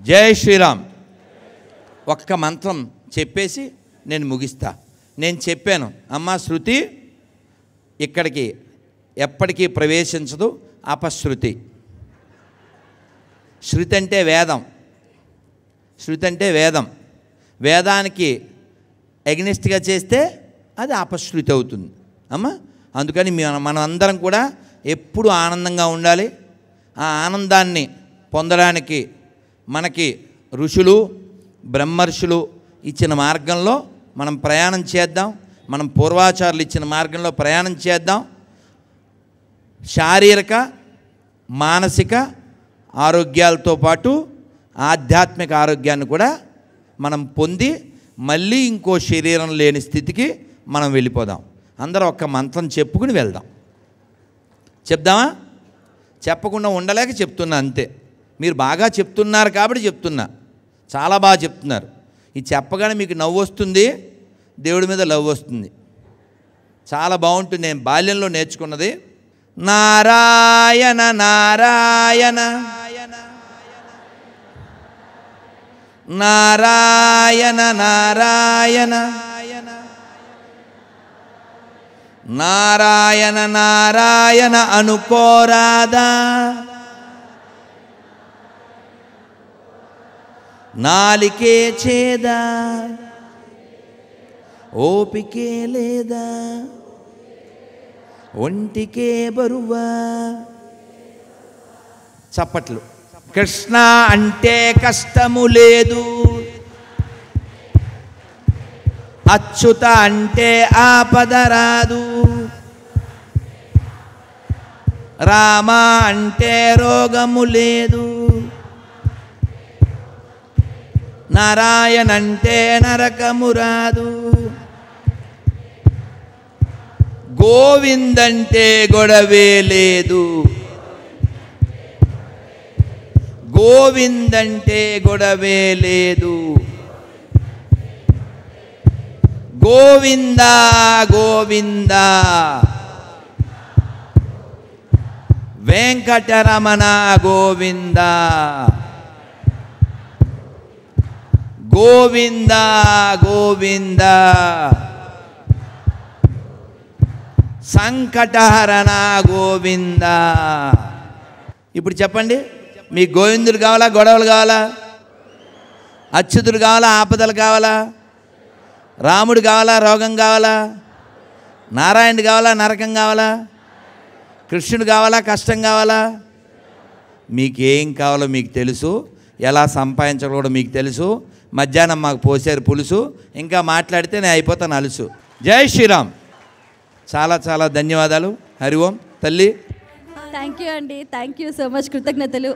జై శ్రీరామ్. ఒక్క మంత్రం చెప్పేసి నేను ముగిస్తా. నేను చెప్పాను, అమ్మ శృతి ఇక్కడికి ఎప్పటికీ ప్రవేశించదు, అపశృతి. శృతి అంటే వేదం, శృతి అంటే వేదం. వేదానికి ఎగ్నిస్ట్గా చేస్తే అది అపశృతి అవుతుంది అమ్మ. అందుకని మనం అందరం కూడా ఎప్పుడు ఆనందంగా ఉండాలి. ఆ ఆనందాన్ని పొందడానికి మనకి ఋషులు బ్రహ్మర్షులు ఇచ్చిన మార్గంలో మనం ప్రయాణం చేద్దాం. మనం పూర్వాచారులు ఇచ్చిన మార్గంలో ప్రయాణం చేద్దాం. శారీరక మానసిక ఆరోగ్యాలతో పాటు ఆధ్యాత్మిక ఆరోగ్యాన్ని కూడా మనం పొంది మళ్ళీ ఇంకో శరీరం లేని స్థితికి మనం వెళ్ళిపోదాం. అందరూ ఒక్క మంత్రం చెప్పుకుని వెళ్దాం. చెప్దామా? చెప్పకుండా ఉండలేక చెప్తున్నా అంతే. మీరు బాగా చెప్తున్నారు కాబట్టి చెప్తున్నా, చాలా బాగా చెప్తున్నారు. ఇది చెప్పగానే మీకు నవ్వు వస్తుంది, దేవుడి మీద లవ్ వస్తుంది. చాలా బాగుంటుంది. నేను బాల్యంలో నేర్చుకున్నది. నారాయణ నారాయణ నారాయణ నారాయణ నారాయణ నారాయణ అనుకోరాదా, నాలికే చేదా, ఓపికే లేదా, ఒంటికే బరువా. చప్పట్లు. కృష్ణ అంటే కష్టము లేదు, అచ్యుత అంటే ఆపద రాదు, రామ అంటే రోగము లేదు, నారాయణ అంటే నరకము రాదు, గోవిందంటే గొడవే లేదు, గోవిందంటే గొడవే లేదు, గోవిందా గోవిందా వెంకటరమణ గోవిందా గోవిందా గోవిందా సంకటహరణ గోవిందా. ఇప్పుడు చెప్పండి, మీ గోవిందుడు కావాలా, గొడవలు కావాలా? అచ్యుతుడు కావాలా, ఆపదలు కావాలా? రాముడు కావాలా, రోగం కావాలా? నారాయణుడు కావాలా, నరకం కావాలా? కృష్ణుడు కావాలా, కష్టం కావాలా? మీకేం కావాలో మీకు తెలుసు, ఎలా సంపాదించకూడదో మీకు తెలుసు. మధ్యాహ్నం మాకు పోసారు పులుసు, ఇంకా మాట్లాడితే నేను అయిపోతాను అలుసు. జై శ్రీరామ్. చాలా చాలా ధన్యవాదాలు. హరి ఓం. తల్లి థ్యాంక్ యూ అండి, థ్యాంక్ యూ సో మచ్. కృతజ్ఞతలు.